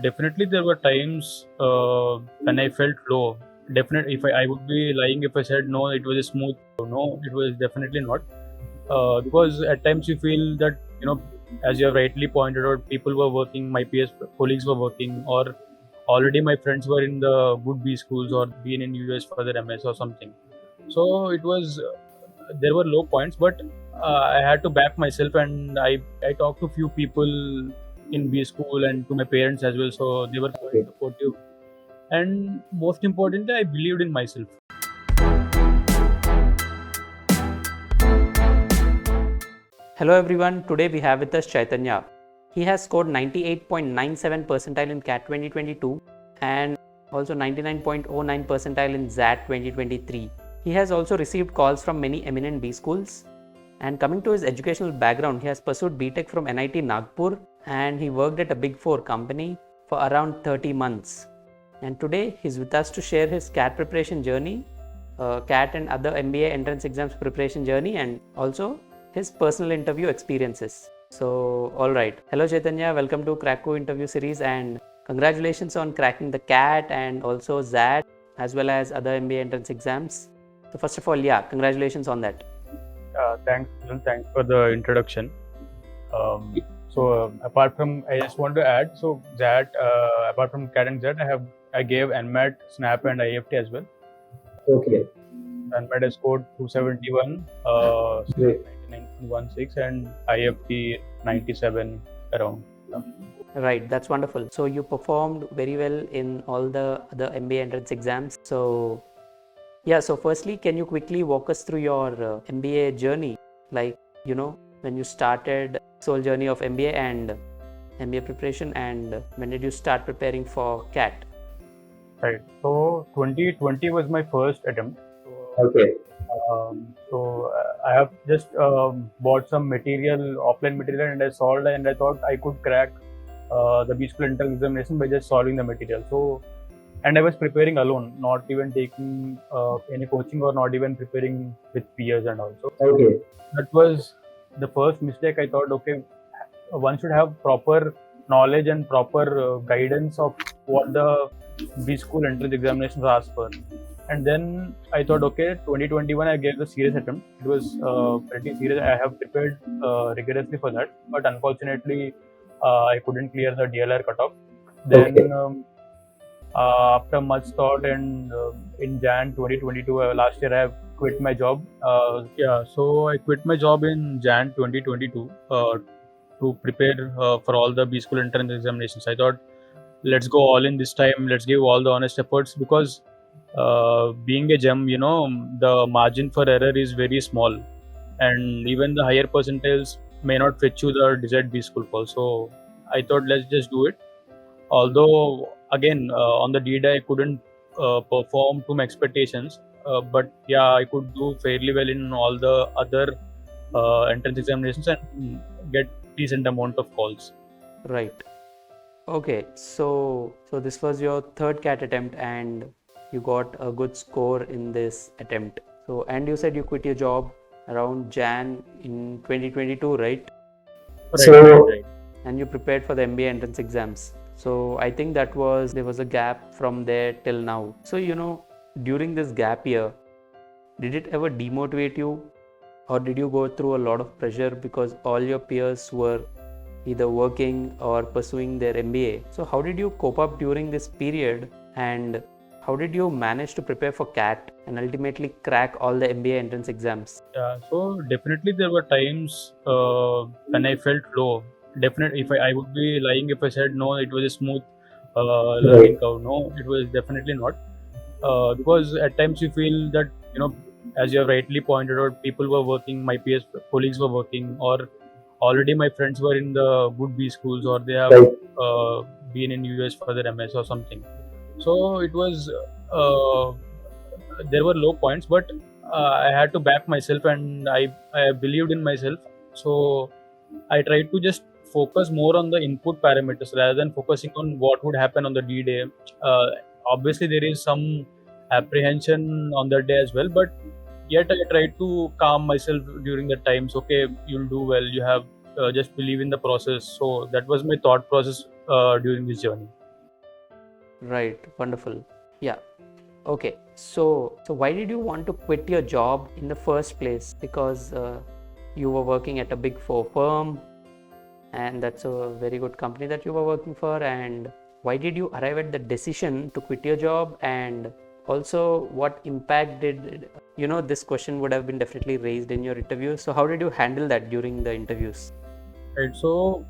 definitely there were times when I felt low. Definitely, if I would be lying if I said no, it was a smooth. No, it was definitely not. Because at times you feel that as you have rightly pointed out, people were working, my peers, colleagues were working, or already my friends were in the good B schools or been in US for their MS or something. So it was there were low points, but I had to back myself, and I talked to few people in B school and to my parents as well. So they were quite supportive, and most importantly, I believed in myself. Hello everyone, today we have with us Chaitanya. He has scored 98.97 percentile in CAT 2022 and also 99.09 percentile in XAT 2023. He has also received calls from many eminent B schools. And coming to his educational background, he has pursued BTech from NIT Nagpur and he worked at a Big Four company for around 30 months. And today he's with us to share his CAT preparation journey, CAT and other MBA entrance exams preparation journey, and also his personal interview experiences. So, alright. Hello Chaitanya, welcome to Cracku interview series and congratulations on cracking the CAT and also XAT as well as other MBA entrance exams. So first of all, yeah, congratulations on that. Thanks for the introduction. Apart from, I just want to add, so that apart from CAT and XAT, I gave NMAT, SNAP and IIFT as well. Okay. NMAT I scored 271, Great. 99.16 and IIFT 97 around. Right, that's wonderful. So you performed very well in all the other MBA entrance exams. So yeah, so firstly, can you quickly walk us through your MBA journey? Like, when you started whole journey of MBA and MBA preparation, and when did you start preparing for CAT? Right. So 2020 was my first attempt. Okay. I have just bought some offline material, and I solved, and I thought I could crack the B school entrance examination by just solving the material. So, and I was preparing alone, not even taking any coaching or not even preparing with peers and also. Okay. That was the first mistake. I thought, okay, one should have proper knowledge and proper guidance of what the B school entrance examinations ask for. And then I thought, okay, 2021 I gave the serious attempt. It was pretty serious. I have prepared rigorously for that, but unfortunately, I couldn't clear the DLR cutoff. Then, after much thought, and in Jan 2022, last year, I have quit my job. So I quit my job in Jan 2022 to prepare for all the B school entrance examinations. I thought, let's go all in this time. Let's give all the honest efforts, because being a gem, the margin for error is very small, and even the higher percentiles may not fetch you the desired B school call. So I thought, let's just do it. Although again, on the D-Day I couldn't perform to my expectations, but yeah, I could do fairly well in all the other entrance examinations and get decent amount of calls. Right. Okay, so this was your third CAT attempt and you got a good score in this attempt. So, and you said you quit your job around Jan in 2022, right? Right. And you prepared for the MBA entrance exams. So I think there was a gap from there till now. So during this gap year, did it ever demotivate you, or did you go through a lot of pressure because all your peers were either working or pursuing their MBA? So how did you cope up during this period, and how did you manage to prepare for CAT and ultimately crack all the MBA entrance exams? Yeah, so definitely there were times when I felt low. Definitely, if I would be lying if I said no, it was a smooth learning curve. No, it was definitely not. Because at times you feel that, as you have rightly pointed out, people were working, my peers, colleagues were working, or already my friends were in the good B schools, or they have been in US for their MS or something. So it was, there were low points, but I had to back myself, and I believed in myself. So I tried to just focus more on the input parameters rather than focusing on what would happen on the D-Day. Obviously, there is some apprehension on that day as well, but yet I tried to calm myself during the times. Okay, you'll do well. You have just believe in the process. So that was my thought process during this journey. Right, wonderful. Yeah. Okay. So why did you want to quit your job in the first place? Because you were working at a big four firm, and that's a very good company that you were working for. And why did you arrive at the decision to quit your job? And also, what impact did this question would have been definitely raised in your interview. So how did you handle that during the interviews? Right. So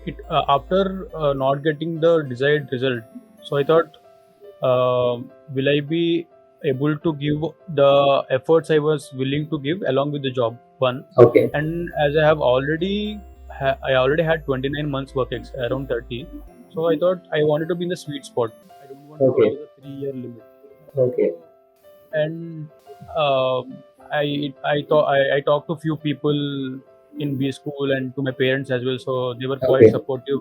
it after not getting the desired result, so I thought, will I be able to give the efforts I was willing to give along with the job? One, Okay. and as I have already I already had 29 months work around 30, so I thought I wanted to be in the sweet spot. I don't want to Okay. cross the 3-year limit. Okay. And I thought I talked to few people in B school and to my parents as well, so they were quite Okay. supportive.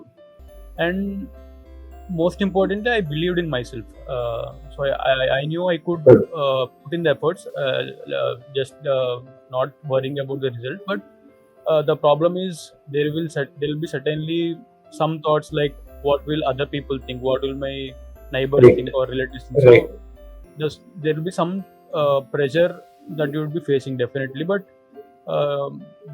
And most importantly, I believed in myself. So I knew I could Good. put in the efforts, just not worrying about the result. But the problem is there will be certainly some thoughts like what will other people think, what will my neighbors Right. think or relatives think. Right. So there will be some pressure that you will be facing definitely, but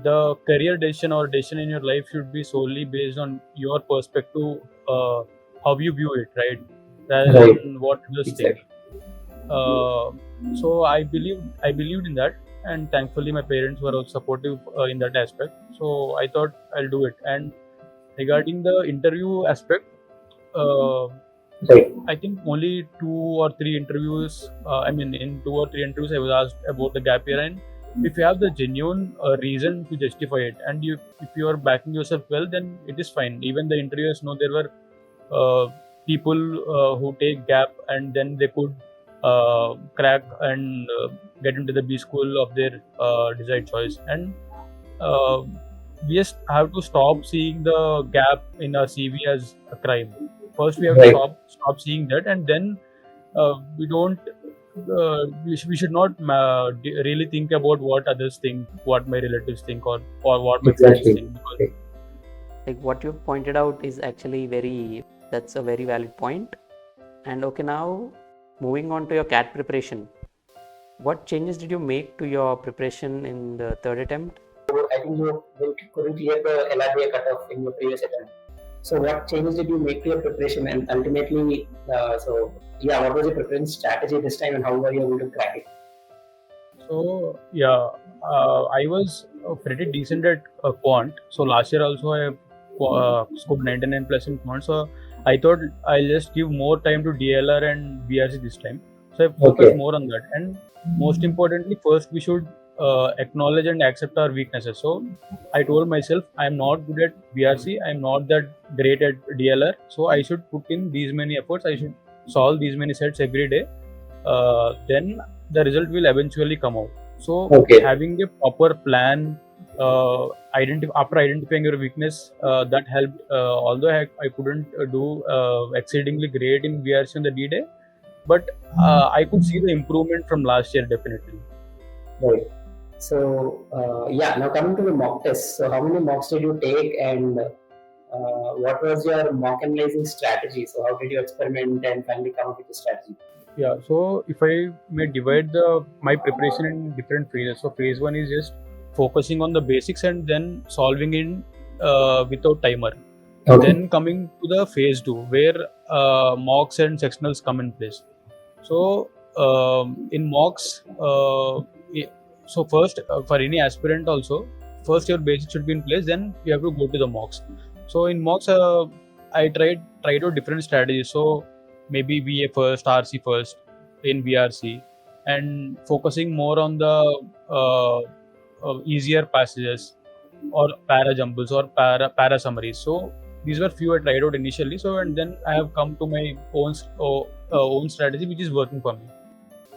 the career decision or decision in your life should be solely based on your perspective, how you view it, right, rather Right. than what others think. Exactly. So I believed in that, and thankfully my parents were also supportive in that aspect. So I thought I'll do it. And regarding the interview aspect, uh, Right. I think only 2 or 3 interviews. In 2 or 3 interviews, I was asked about the gap year, and if you have the genuine reason to justify it, and if you are backing yourself well, then it is fine. Even the interviewers know there were people who take gap and then they could crack and get into the B school of their desired choice. And uh, we just have to stop seeing the gap in our CV as a crime. First, we have to Right. stop seeing that, and then we don't. We should not really think about what others think, what my relatives think, or what my friends Exactly. think. Because Right. Like what you pointed out is actually that's a very valid point. And okay, now moving on to your CAT preparation. What changes did you make to your preparation in the third attempt? I think you couldn't clear the LRBA cutoff in your previous attempt. So what changes did you make to your preparation, and ultimately, what was your preparation strategy this time, and how were you able to crack it? So yeah, I was pretty decent at quant. So last year also I scored 99 plus in quant. So I thought I'll just give more time to DLR and BRC this time. So I focused Okay. more on that. And most importantly, first we should acknowledge and accept our weaknesses. So I told myself I'm not good at BRC. I'm not that great at DLR. So I should put in these many efforts. I should solve these many sets every day. Then the result will eventually come out. So Okay. having a proper plan, after identifying your weakness, that helped. Although I couldn't do exceedingly great in VRC on the D day, but I could see the improvement from last year definitely. Right. So now coming to the mock test. So how many mocks did you take, and what was your mock analyzing strategy? So how did you experiment and finally come up with a strategy? Yeah. So if I may divide my preparation in different phases. So phase one is just focusing on the basics and then solving in without timer. Okay. Then coming to the phase 2 where mocks and sectionals come in place. So in mocks, so first for any aspirant also, first your basics should be in place, then you have to go to the mocks. So in mocks, I tried out different strategies. So maybe VA first, RC first in VRC, and focusing more on the easier passages or para jumbles or para summaries. So these were few I tried out initially. So and then I have come to my own strategy which is working for me.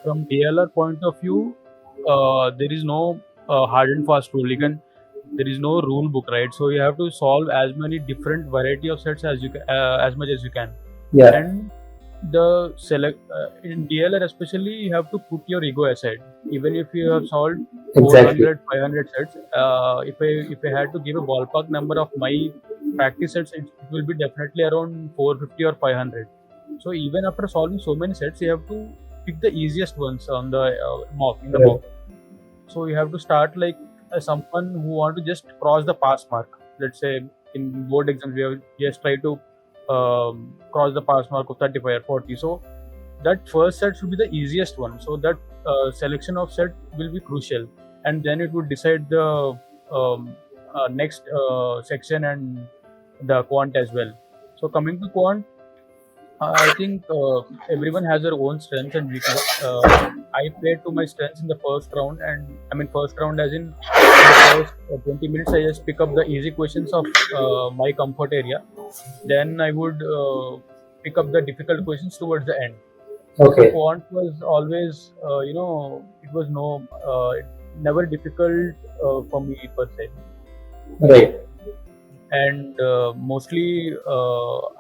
From DLR point of view, there is no hard and fast rule. There is no rule book, right? So you have to solve as many different variety of sets as you can, as much as you can. Yeah. And the select in DLR especially, you have to put your ego aside. Even if you have solved Exactly. 400, 500 sets, if I had to give a ballpark number of my practice sets, it will be definitely around 450 or 500. So even after solving so many sets, you have to pick the easiest ones on the mock in the Right. mock. So you have to start like someone who want to just cross the pass mark. Let's say in board exams we have just try to cross the pass mark of 35 or 40. So that first set should be the easiest one. So that selection of set will be crucial, and then it would decide the next section and the quant as well. So coming to quant, I think everyone has their own strengths and weakness. I played to my strengths in the first round, and I mean first round as in the first 20 minutes. I just pick up the easy questions of my comfort area. Then I would pick up the difficult questions towards the end. So Okay. quant was always, it was never difficult for me per se. Right. And mostly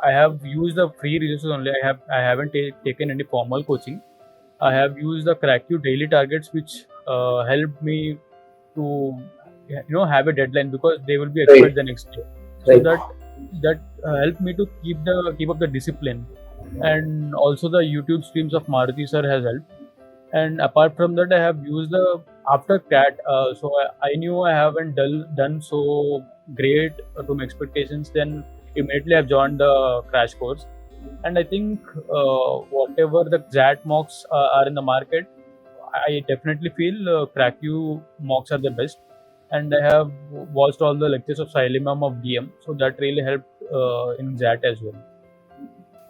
I have used the free resources only. I haven't taken any formal coaching. I have used the Cracku daily targets, which helped me to have a deadline because they will be expert Right. the next day. So Right. that helped me to keep up the discipline, and also the YouTube streams of Maruti sir has helped. And apart from that, I have used the after CAT. So I knew I haven't done so great to my expectations. Then immediately I've joined the crash course. And I think whatever the XAT mocks are in the market, I definitely feel Cracku mocks are the best. And I have watched all the lectures of Silimam of DM, so that really helped in XAT as well.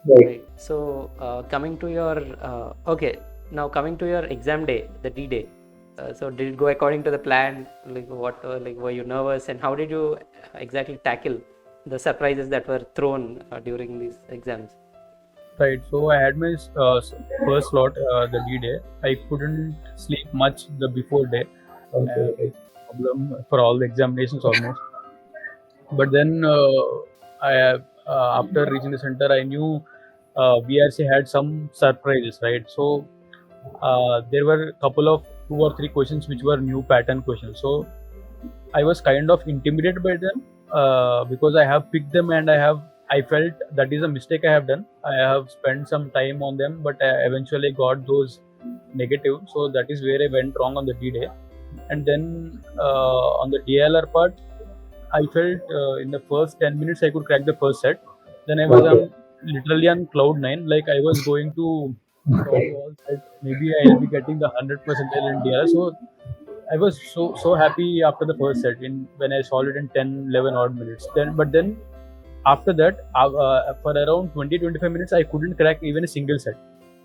Right. Right. So coming to your now coming to your exam day, the D-Day. So did it go according to the plan? Like what? Like were you nervous, and how did you exactly tackle the surprises that were thrown during these exams? Right. So I had my first slot the D-Day. I couldn't sleep much the before day. Okay. Problem for all the examinations almost. But then after reaching the center, I knew VRC had some surprises, right? So there were a couple of 2 or 3 questions which were new pattern questions. So I was kind of intimidated by them because I have picked them and I felt that is a mistake I have done. I have spent some time on them, but I eventually got those negative. So that is where I went wrong on the D-Day. And then on the DLR part, I felt in the first 10 minutes I could crack the first set. Then I was Okay. literally on cloud 9. Like I was going to solve Okay. all sets. Maybe I'll be getting the 100% in DLR. So I was so happy after the first set when I solved it in 10, 11 odd minutes. Then after that, for around 20-25 minutes, I couldn't crack even a single set.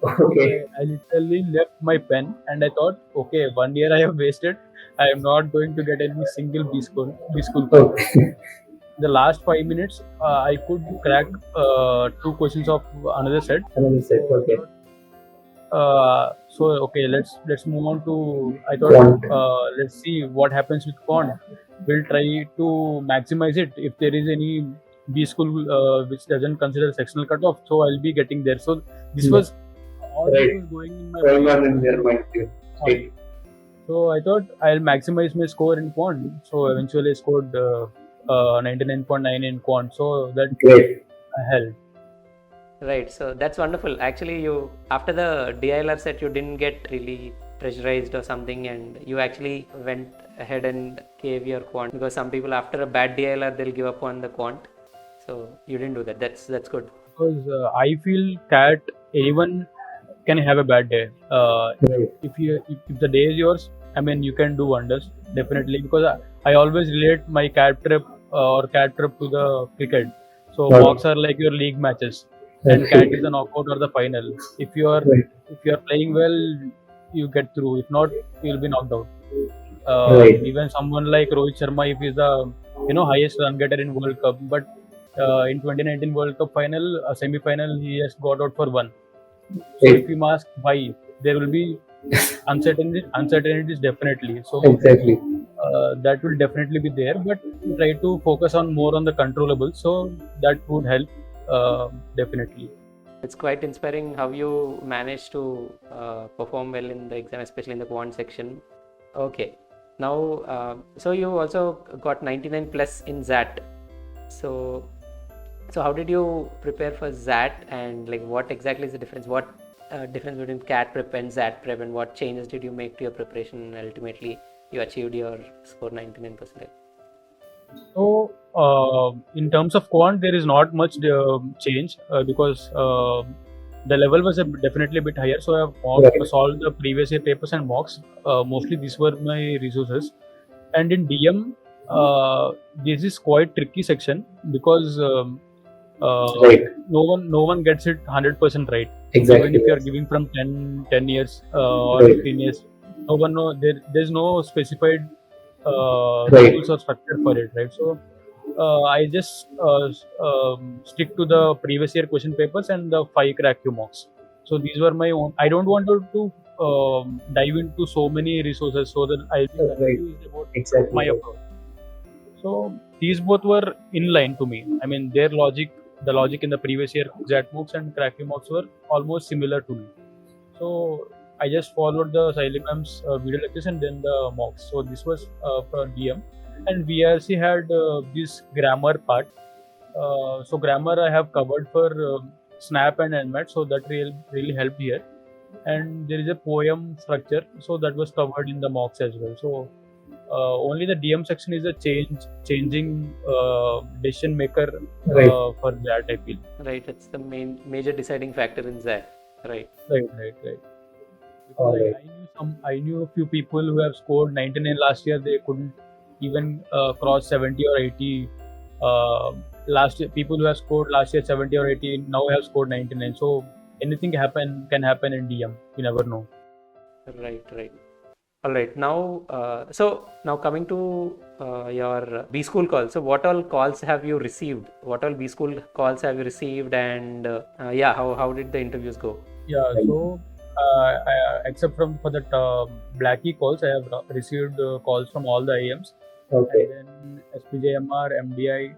Okay. I literally left my pen and I thought, okay, 1 year I have wasted. I am not going to get any single B school call. Okay. The last 5 minutes, I could crack 2 questions of another set. Another set. So I Okay. thought, so okay, let's move on to. I thought, Quant. let's see what happens with quant. We'll try to maximize it if there is any B school which doesn't consider sectional cutoff. So I'll be getting there. So this Yeah. was all this Right. was going in my Going mind. on in their mind too. Right. So I thought I'll maximize my score in quant. So eventually I scored 99.9 in quant. So that Great. helped. Right. So that's wonderful. Actually, you after the DILR set, you didn't get really pressurized or something, and you actually went ahead and gave your quant, because some people after a bad DILR they'll give up on the quant. So you didn't do that. That's good. Because I feel CAT anyone can have a bad day. Right. If the day is yours, I mean you can do wonders definitely. Because I always relate my CAT trip or CAT trip to the cricket. So Right. mocks are like your league matches, and CAT is the knockout or the final. If you are Right. playing well, you get through. If not, you'll be knocked out. Right. Even someone like Rohit Sharma, if he's the highest run getter in World Cup, but in 2019 World Cup final, semi-final, he just got out for one. So Right. if you ask why, there will be uncertainties definitely. So Exactly. that will definitely be there, but try to focus on more on the controllables. So that would help definitely. It's quite inspiring how you managed to perform well in the exam, especially in the quant section. Okay. Now, so you also got 99 plus in XAT. So So how did you prepare for XAT, and like what exactly is the difference? What difference between CAT prep and XAT prep, and what changes did you make to your preparation, and ultimately you achieved your score 99%? So, in terms of quant, there is not much change because the level was definitely a bit higher. So, I have solved the previous year papers and mocks. Mostly, these were my resources. And in DM, this is quite tricky section because no one gets it 100% right. Exactly. Even if you are giving from 10 years or 15 years, no one know there's no specified rules or structure for it, right? So I just stick to the previous year question papers and the 5 Cracku mocks. So these were my own. I don't want to dive into so many resources so that I'll be confused about my approach. So these both were in line to me. I mean, the logic in the previous year XAT mocks and Cracku mocks were almost similar to me. So I just followed the Silent Ma'am's video lectures and then the mocks. So this was for DM, and VRC had this grammar part. So grammar I have covered for Snap and NMAT, so that really helped here. And there is a poem structure, so that was covered in the mocks as well. So only the DM section is a changing decision maker for that, I feel. Right, it's the major deciding factor in XAT. Right. Because I knew a few people who have scored 99 last year. They couldn't even cross 70 or 80. Last year, people who have scored last year 70 or 80 now have scored 99. So anything can happen in DM. You never know. Right. All right. Now, now coming to your B school calls. So what all calls have you received? What all B school calls have you received? And how did the interviews go? Yeah. So except for that Blackie calls, I have received calls from all the IIMs. Okay. And then SPJMR, MDI,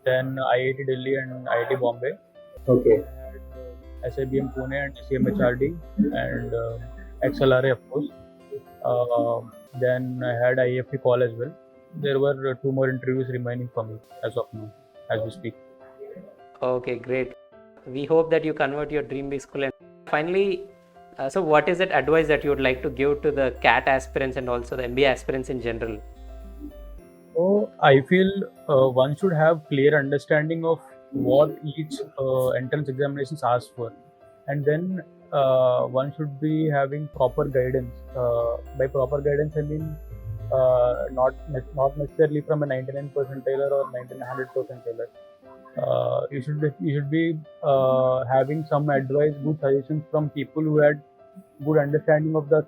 then IIT Delhi and IIT Bombay. Okay. I had SIBM Pune and CMHRD and XLRA, of course. Then I had IIFT call as well. There were 2 more interviews remaining for me as of now, as we speak. Okay, great. We hope that you convert your dream B school. And finally, so what is that advice that you would like to give to the CAT aspirants and also the MBA aspirants in general? So I feel one should have clear understanding of what each entrance examinations ask for, and then one should be having proper guidance. By proper guidance, I mean not necessarily from a 99 percentile or 100 percentile. You should be having some advice, good suggestions from people who had good understanding of the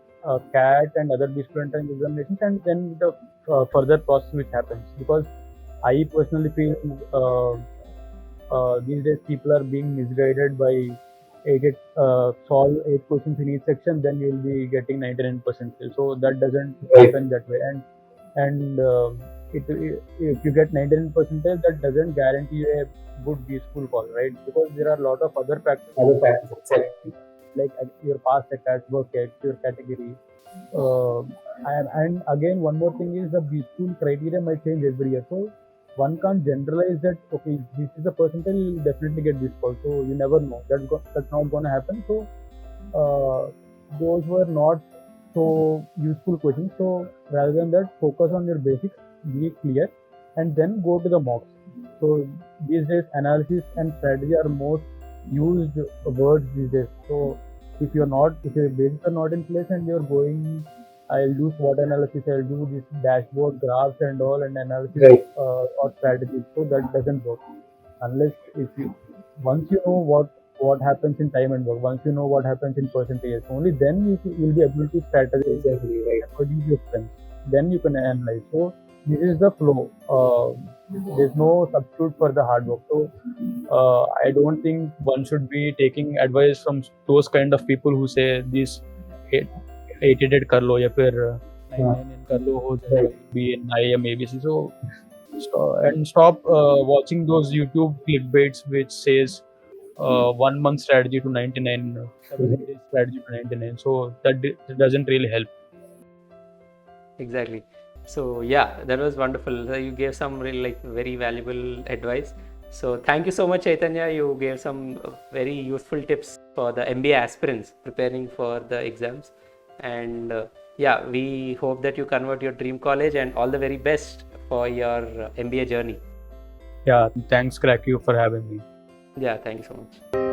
CAT and other B-school entrance examinations, and then the further process which happens. Because I personally feel these days people are being misguided by solve 8 questions in each section, then you will be getting 99%. So that doesn't happen that way. And if you get 99%, that doesn't guarantee you a good B school call, right? Because there are a lot of other factors. Like your past CAT, work CAT, your category. And again, one more thing is the B school criteria might change every year. So one can't generalize that, okay, this is the percentile, you'll definitely get this call. So you never know. That's not going to happen. So those were not so useful questions. So rather than that, focus on your basics, be clear, and then go to the mocks. So these days, analysis and strategy are most used words these days. So if your basics are not in place and you're going, I'll do SWOT analysis, I'll do this dashboard graphs and all, and analysis or strategies. So that doesn't work unless once you know what happens in time and work, once you know what happens in percentages, only then you will be able to strategize according to your strengths. Then you can analyze. So this is the flow. There's no substitute for the hard work. So I don't think one should be taking advice from those kind of people who say this 88 कर लो या फिर 99 कर लो हो जाएगा भी IIM ABC. So stop watching those YouTube clickbaits which says 1 month strategy to 99, 7 days strategy to 99. So that doesn't really help. Exactly. So yeah, that was wonderful. You gave some really very valuable advice. So thank you so much, Chaitanya. You gave some very useful tips for the MBA aspirants preparing for the exams. And yeah, we hope that you convert your dream college, and all the very best for your MBA journey. Yeah, thanks Cracku for having me. Yeah, thank you so much.